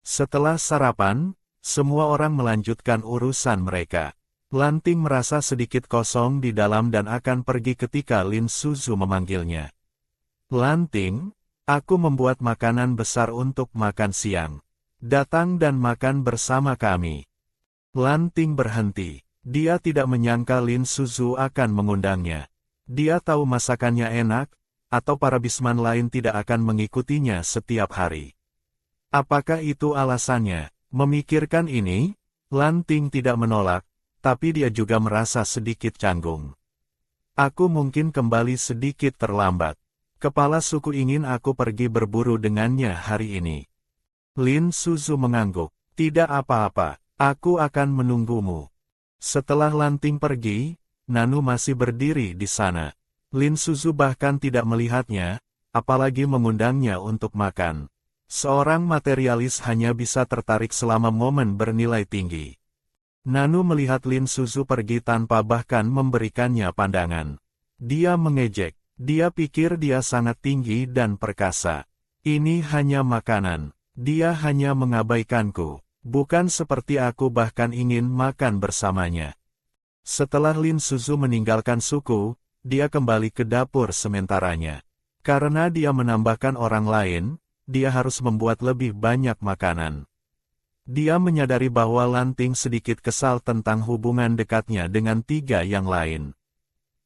Setelah sarapan, semua orang melanjutkan urusan mereka. Lanting merasa sedikit kosong di dalam dan akan pergi ketika Lin Suzu memanggilnya. Lanting, aku membuat makanan besar untuk makan siang. Datang dan makan bersama kami. Lanting berhenti. Dia tidak menyangka Lin Suzu akan mengundangnya. Dia tahu masakannya enak, atau para bisman lain tidak akan mengikutinya setiap hari. Apakah itu alasannya? Memikirkan ini, Lanting tidak menolak, tapi dia juga merasa sedikit canggung. Aku mungkin kembali sedikit terlambat. Kepala suku ingin aku pergi berburu dengannya hari ini. Lin Suzu mengangguk. Tidak apa-apa, aku akan menunggumu. Setelah Lanting pergi, Nanu masih berdiri di sana. Lin Suzu bahkan tidak melihatnya, apalagi mengundangnya untuk makan. Seorang materialis hanya bisa tertarik selama momen bernilai tinggi. Nanu melihat Lin Suzu pergi tanpa bahkan memberikannya pandangan. Dia mengejek. Dia pikir dia sangat tinggi dan perkasa. Ini hanya makanan. Dia hanya mengabaikanku. Bukan seperti aku bahkan ingin makan bersamanya. Setelah Lin Suzu meninggalkan suku, dia kembali ke dapur sementaranya. Karena dia menambahkan orang lain, dia harus membuat lebih banyak makanan. Dia menyadari bahwa Lanting sedikit kesal tentang hubungan dekatnya dengan 3 yang lain.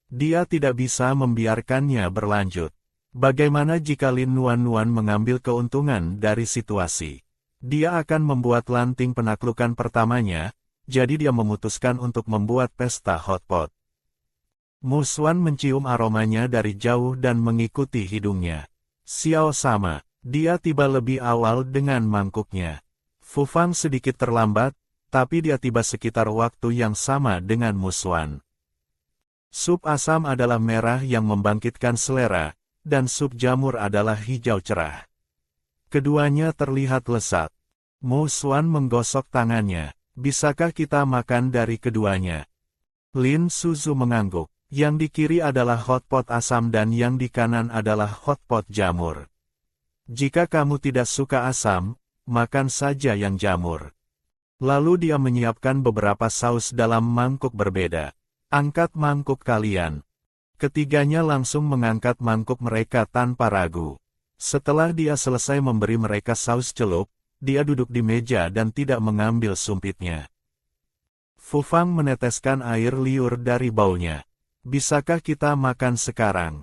Dia tidak bisa membiarkannya berlanjut. Bagaimana jika Lin Nuan mengambil keuntungan dari situasi? Dia akan membuat Lanting penaklukan pertamanya, jadi dia memutuskan untuk membuat pesta hotpot. Mu Xuan mencium aromanya dari jauh dan mengikuti hidungnya. Xiao sama, dia tiba lebih awal dengan mangkuknya. Fu Fang sedikit terlambat, tapi dia tiba sekitar waktu yang sama dengan Mu Xuan. Sup asam adalah merah yang membangkitkan selera, dan sup jamur adalah hijau cerah. Keduanya terlihat lezat. Mu Xuan menggosok tangannya. Bisakah kita makan dari keduanya? Lin Suzu mengangguk. Yang di kiri adalah hotpot asam dan yang di kanan adalah hotpot jamur. Jika kamu tidak suka asam, makan saja yang jamur. Lalu dia menyiapkan beberapa saus dalam mangkuk berbeda. Angkat mangkuk kalian. Ketiganya langsung mengangkat mangkuk mereka tanpa ragu. Setelah dia selesai memberi mereka saus celup, dia duduk di meja dan tidak mengambil sumpitnya. Fu Fang meneteskan air liur dari baulnya. Bisakah kita makan sekarang?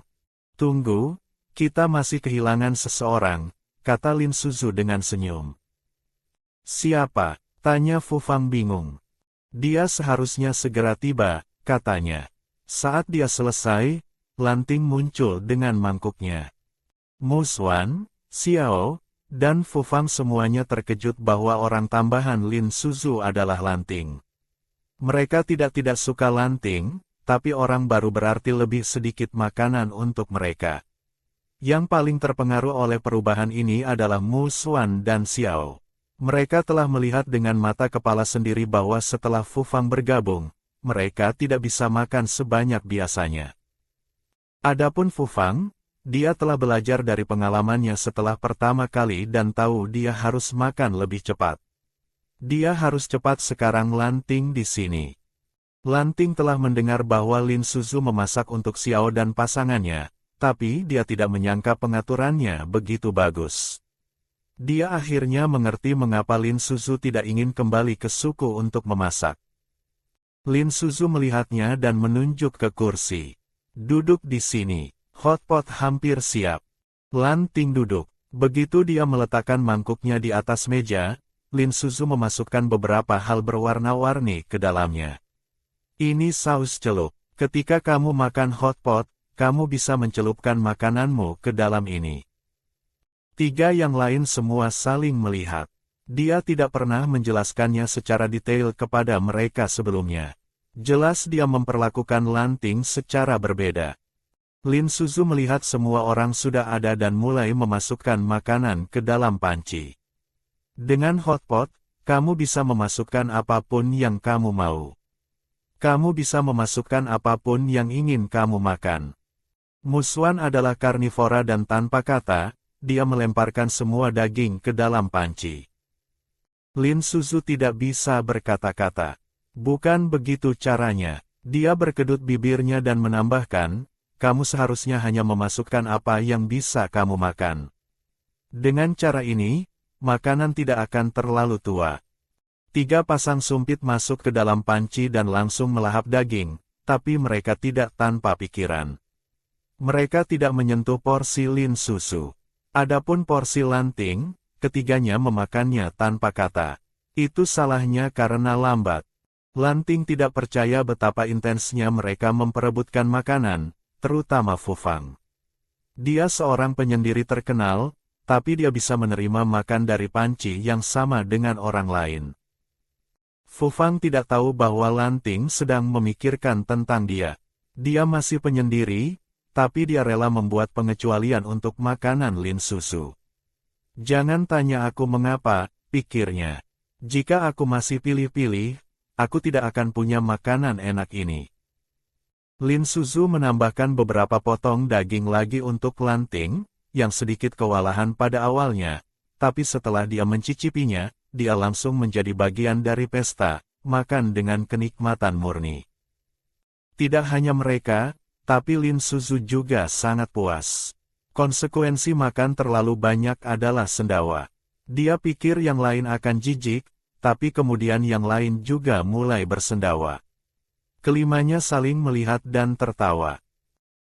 Tunggu, kita masih kehilangan seseorang, kata Lin Suzu dengan senyum. Siapa? Tanya Fu Fang bingung. Dia seharusnya segera tiba, katanya. Saat dia selesai, Lanting muncul dengan mangkuknya. Mu Xuan, Xiao, dan Fu Fang semuanya terkejut bahwa orang tambahan Lin Suzu adalah Lanting. Mereka tidak suka Lanting, tapi orang baru berarti lebih sedikit makanan untuk mereka. Yang paling terpengaruh oleh perubahan ini adalah Mu Xuan dan Xiao. Mereka telah melihat dengan mata kepala sendiri bahwa setelah Fu Fang bergabung, mereka tidak bisa makan sebanyak biasanya. Adapun Fu Fang, dia telah belajar dari pengalamannya setelah pertama kali dan tahu dia harus makan lebih cepat. Dia harus cepat sekarang. Lanting di sini. Lanting telah mendengar bahwa Lin Suzu memasak untuk Xiao dan pasangannya, tapi dia tidak menyangka pengaturannya begitu bagus. Dia akhirnya mengerti mengapa Lin Suzu tidak ingin kembali ke suku untuk memasak. Lin Suzu melihatnya dan menunjuk ke kursi. Duduk di sini, hotpot hampir siap. Lanting duduk. Begitu dia meletakkan mangkuknya di atas meja, Lin Suzu memasukkan beberapa hal berwarna-warni ke dalamnya. Ini saus celup. Ketika kamu makan hotpot, kamu bisa mencelupkan makananmu ke dalam ini. 3 yang lain semua saling melihat. Dia tidak pernah menjelaskannya secara detail kepada mereka sebelumnya. Jelas dia memperlakukan Lanting secara berbeda. Lin Suzu melihat semua orang sudah ada dan mulai memasukkan makanan ke dalam panci. Dengan hotpot, kamu bisa memasukkan apapun yang kamu mau. Kamu bisa memasukkan apapun yang ingin kamu makan. Mu Xuan adalah karnivora dan tanpa kata, dia melemparkan semua daging ke dalam panci. Lin Suzu tidak bisa berkata-kata. Bukan begitu caranya. Dia berkedut bibirnya dan menambahkan, kamu seharusnya hanya memasukkan apa yang bisa kamu makan. Dengan cara ini, makanan tidak akan terlalu tua. 3 pasang sumpit masuk ke dalam panci dan langsung melahap daging, tapi mereka tidak tanpa pikiran. Mereka tidak menyentuh porsi Lin Suzu. Adapun porsi Lanting, ketiganya memakannya tanpa kata. Itu salahnya karena lambat. Lanting tidak percaya betapa intensnya mereka memperebutkan makanan, terutama Fu Fang. Dia seorang penyendiri terkenal, tapi dia bisa menerima makan dari panci yang sama dengan orang lain. Fu Fang tidak tahu bahwa Lanting sedang memikirkan tentang dia. Dia masih penyendiri, tapi dia rela membuat pengecualian untuk makanan Lin Suzu. Jangan tanya aku mengapa, pikirnya. Jika aku masih pilih-pilih, aku tidak akan punya makanan enak ini. Lin Suzu menambahkan beberapa potong daging lagi untuk Lanting, yang sedikit kewalahan pada awalnya, tapi setelah dia mencicipinya, dia langsung menjadi bagian dari pesta, makan dengan kenikmatan murni. Tidak hanya mereka, tapi Lin Suzu juga sangat puas. Konsekuensi makan terlalu banyak adalah sendawa. Dia pikir yang lain akan jijik, tapi kemudian yang lain juga mulai bersendawa. Kelimanya saling melihat dan tertawa.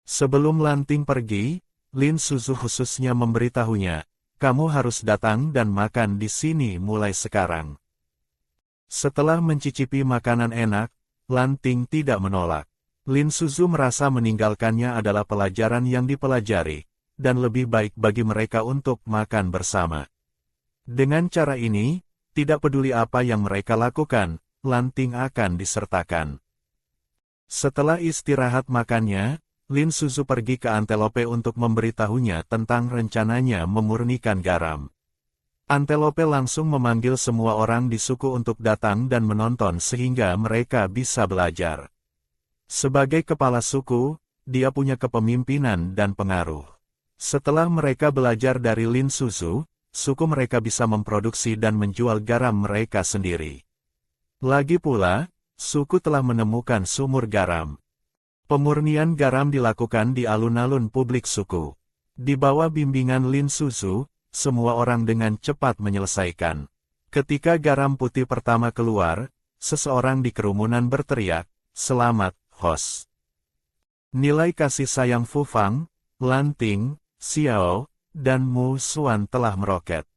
Sebelum Lanting pergi, Lin Suzu khususnya memberitahunya, kamu harus datang dan makan di sini mulai sekarang. Setelah mencicipi makanan enak, Lanting tidak menolak. Lin Suzu merasa meninggalkannya adalah pelajaran yang dipelajari, dan lebih baik bagi mereka untuk makan bersama. Dengan cara ini, tidak peduli apa yang mereka lakukan, Lanting akan disertakan. Setelah istirahat makannya, Lin Suzu pergi ke Antelope untuk memberitahunya tentang rencananya memurnikan garam. Antelope langsung memanggil semua orang di suku untuk datang dan menonton sehingga mereka bisa belajar. Sebagai kepala suku, dia punya kepemimpinan dan pengaruh. Setelah mereka belajar dari Lin Suzu, suku mereka bisa memproduksi dan menjual garam mereka sendiri. Lagi pula, suku telah menemukan sumur garam. Pemurnian garam dilakukan di alun-alun publik suku. Di bawah bimbingan Lin Suzu, semua orang dengan cepat menyelesaikan. Ketika garam putih pertama keluar, seseorang di kerumunan berteriak, "Selamat, Hos." Nilai kasih sayang Fu Fang, Lanting, Xiao, dan Mu Xuan telah meroket.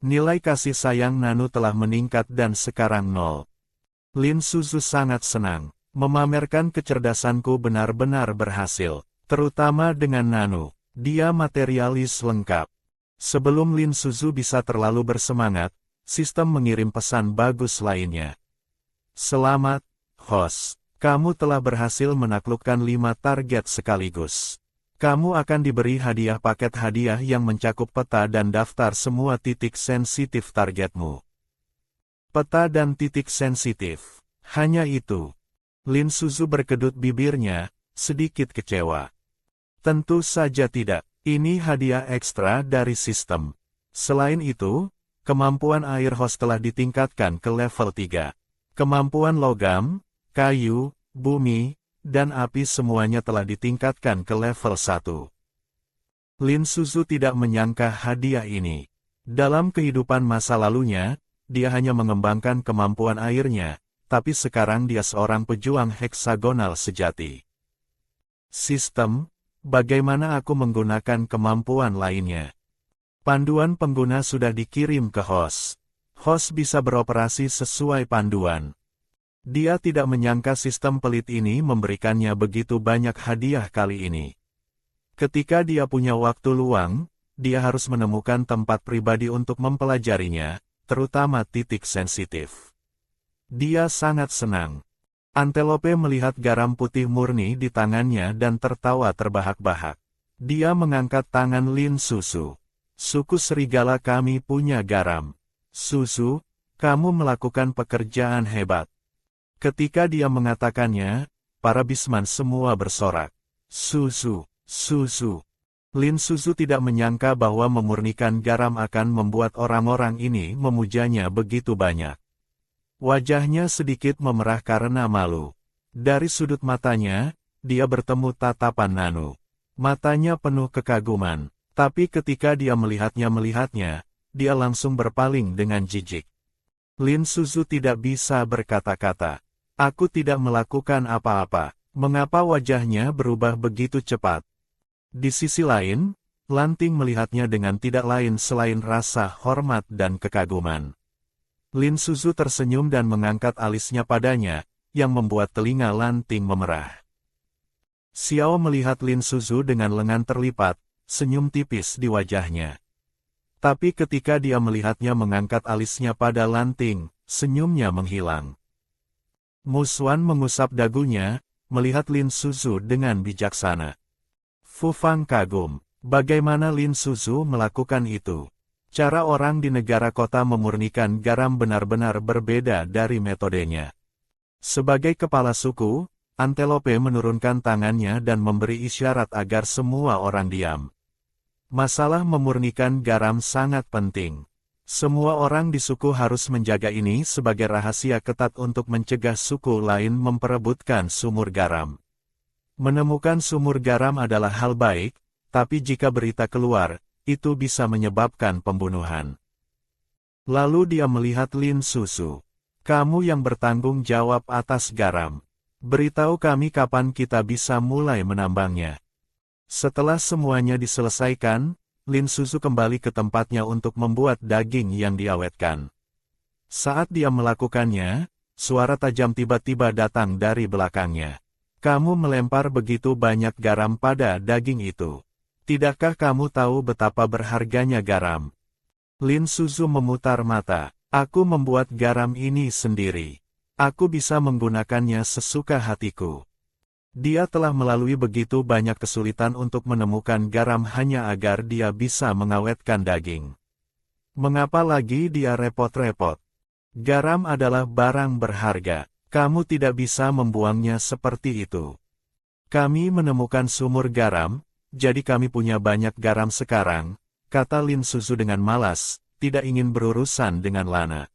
Nilai kasih sayang Nanu telah meningkat dan sekarang 0. Lin Suzu sangat senang. Memamerkan kecerdasanku benar-benar berhasil, terutama dengan Nanu. Dia materialis lengkap. Sebelum Lin Suzu bisa terlalu bersemangat, sistem mengirim pesan bagus lainnya. Selamat, Hos. Kamu telah berhasil menaklukkan 5 target sekaligus. Kamu akan diberi hadiah paket hadiah yang mencakup peta dan daftar semua titik sensitif targetmu. Peta dan titik sensitif. Hanya itu. Lin Suzu berkedut bibirnya, sedikit kecewa. Tentu saja tidak. Ini hadiah ekstra dari sistem. Selain itu, kemampuan air Hos telah ditingkatkan ke level 3. Kemampuan logam, kayu, bumi, dan api semuanya telah ditingkatkan ke level 1. Lin Suzu tidak menyangka hadiah ini. Dalam kehidupan masa lalunya, dia hanya mengembangkan kemampuan airnya, tapi sekarang dia seorang pejuang heksagonal sejati. Sistem, bagaimana aku menggunakan kemampuan lainnya? Panduan pengguna sudah dikirim ke Hos. Hos bisa beroperasi sesuai panduan. Dia tidak menyangka sistem pelit ini memberikannya begitu banyak hadiah kali ini. Ketika dia punya waktu luang, dia harus menemukan tempat pribadi untuk mempelajarinya, terutama titik sensitif. Dia sangat senang. Antelope melihat garam putih murni di tangannya dan tertawa terbahak-bahak. Dia mengangkat tangan Lin Suzu. Suku serigala kami punya garam. Suzu, kamu melakukan pekerjaan hebat. Ketika dia mengatakannya, para bisman semua bersorak. Suzu, Suzu. Lin Suzu tidak menyangka bahwa memurnikan garam akan membuat orang-orang ini memujanya begitu banyak. Wajahnya sedikit memerah karena malu. Dari sudut matanya, dia bertemu tatapan Nanu. Matanya penuh kekaguman, tapi ketika dia melihatnya, dia langsung berpaling dengan jijik. Lin Suzu tidak bisa berkata-kata. Aku tidak melakukan apa-apa. Mengapa wajahnya berubah begitu cepat? Di sisi lain, Lanting melihatnya dengan tidak lain selain rasa hormat dan kekaguman. Lin Suzu tersenyum dan mengangkat alisnya padanya, yang membuat telinga Lanting memerah. Xiao melihat Lin Suzu dengan lengan terlipat, senyum tipis di wajahnya. Tapi ketika dia melihatnya mengangkat alisnya pada Lanting, senyumnya menghilang. Mu Xuan mengusap dagunya, melihat Lin Suzu dengan bijaksana. Fu Fang kagum, bagaimana Lin Suzu melakukan itu? Cara orang di negara kota memurnikan garam benar-benar berbeda dari metodenya. Sebagai kepala suku, Antelope menurunkan tangannya dan memberi isyarat agar semua orang diam. Masalah memurnikan garam sangat penting. Semua orang di suku harus menjaga ini sebagai rahasia ketat untuk mencegah suku lain memperebutkan sumur garam. Menemukan sumur garam adalah hal baik, tapi jika berita keluar, itu bisa menyebabkan pembunuhan. Lalu dia melihat Lin Susu. Kamu yang bertanggung jawab atas garam. Beritahu kami kapan kita bisa mulai menambangnya. Setelah semuanya diselesaikan, Lin Susu kembali ke tempatnya untuk membuat daging yang diawetkan. Saat dia melakukannya, suara tajam tiba-tiba datang dari belakangnya. Kamu melempar begitu banyak garam pada daging itu. Tidakkah kamu tahu betapa berharganya garam? Lin Susu memutar mata. Aku membuat garam ini sendiri. Aku bisa menggunakannya sesuka hatiku. Dia telah melalui begitu banyak kesulitan untuk menemukan garam hanya agar dia bisa mengawetkan daging. Mengapa lagi dia repot-repot? Garam adalah barang berharga. Kamu tidak bisa membuangnya seperti itu. Kami menemukan sumur garam, jadi kami punya banyak garam sekarang, kata Lin Susu dengan malas, tidak ingin berurusan dengan Lana.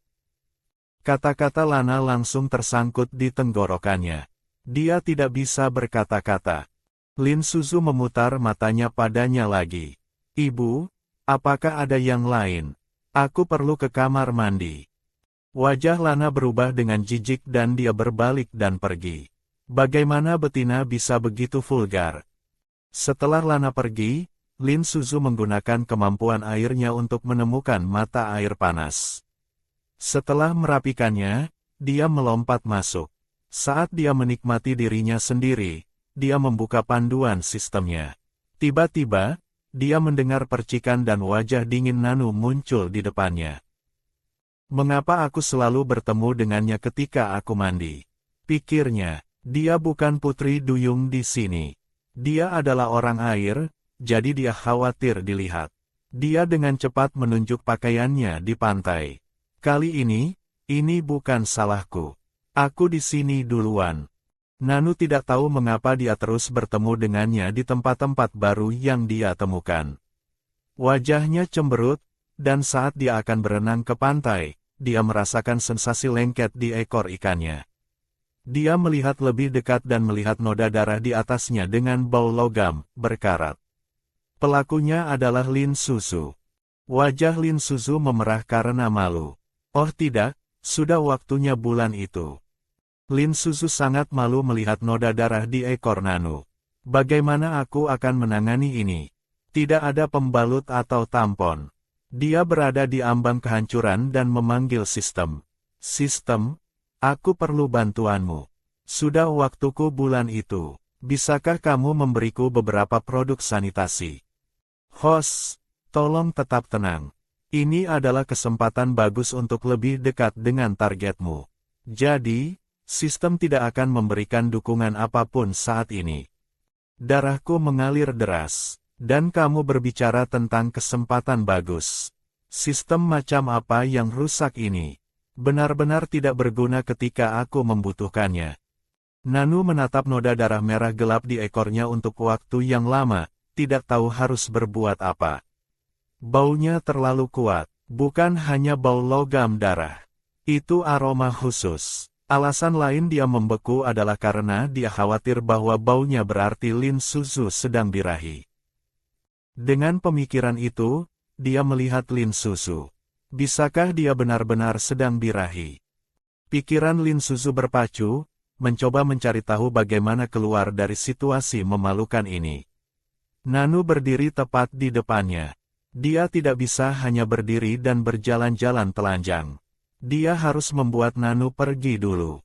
Kata-kata Lana langsung tersangkut di tenggorokannya. Dia tidak bisa berkata-kata. Lin Susu memutar matanya padanya lagi. Ibu, apakah ada yang lain? Aku perlu ke kamar mandi. Wajah Lana berubah dengan jijik dan dia berbalik dan pergi. Bagaimana betina bisa begitu vulgar? Setelah Lana pergi, Lin Susu menggunakan kemampuan airnya untuk menemukan mata air panas. Setelah merapikannya, dia melompat masuk. Saat dia menikmati dirinya sendiri, dia membuka panduan sistemnya. Tiba-tiba, dia mendengar percikan dan wajah dingin Nanu muncul di depannya. Mengapa aku selalu bertemu dengannya ketika aku mandi? Pikirnya, dia bukan putri duyung di sini. Dia adalah orang air, jadi dia khawatir dilihat. Dia dengan cepat menunjuk pakaiannya di pantai. Kali ini bukan salahku. Aku di sini duluan. Nanu tidak tahu mengapa dia terus bertemu dengannya di tempat-tempat baru yang dia temukan. Wajahnya cemberut, dan saat dia akan berenang ke pantai, dia merasakan sensasi lengket di ekor ikannya. Dia melihat lebih dekat dan melihat noda darah di atasnya dengan bau logam, berkarat. Pelakunya adalah Lin Susu. Wajah Lin Susu memerah karena malu. Oh tidak, sudah waktunya bulan itu. Lin Susu sangat malu melihat noda darah di ekor Nanu. Bagaimana aku akan menangani ini? Tidak ada pembalut atau tampon. Dia berada di ambang kehancuran dan memanggil sistem. Sistem? Aku perlu bantuanmu. Sudah waktuku bulan itu. Bisakah kamu memberiku beberapa produk sanitasi? Host, tolong tetap tenang. Ini adalah kesempatan bagus untuk lebih dekat dengan targetmu. Jadi, sistem tidak akan memberikan dukungan apapun saat ini. Darahku mengalir deras, dan kamu berbicara tentang kesempatan bagus. Sistem macam apa yang rusak ini? Benar-benar tidak berguna ketika aku membutuhkannya. Nanu menatap noda darah merah gelap di ekornya untuk waktu yang lama, tidak tahu harus berbuat apa. Baunya terlalu kuat, bukan hanya bau logam darah. Itu aroma khusus. Alasan lain dia membeku adalah karena dia khawatir bahwa baunya berarti Lin Susu sedang birahi. Dengan pemikiran itu, dia melihat Lin Susu. Bisakah dia benar-benar sedang birahi? Pikiran Lin Susu berpacu, mencoba mencari tahu bagaimana keluar dari situasi memalukan ini. Nanu berdiri tepat di depannya. Dia tidak bisa hanya berdiri dan berjalan-jalan telanjang. Dia harus membuat Nanu pergi dulu.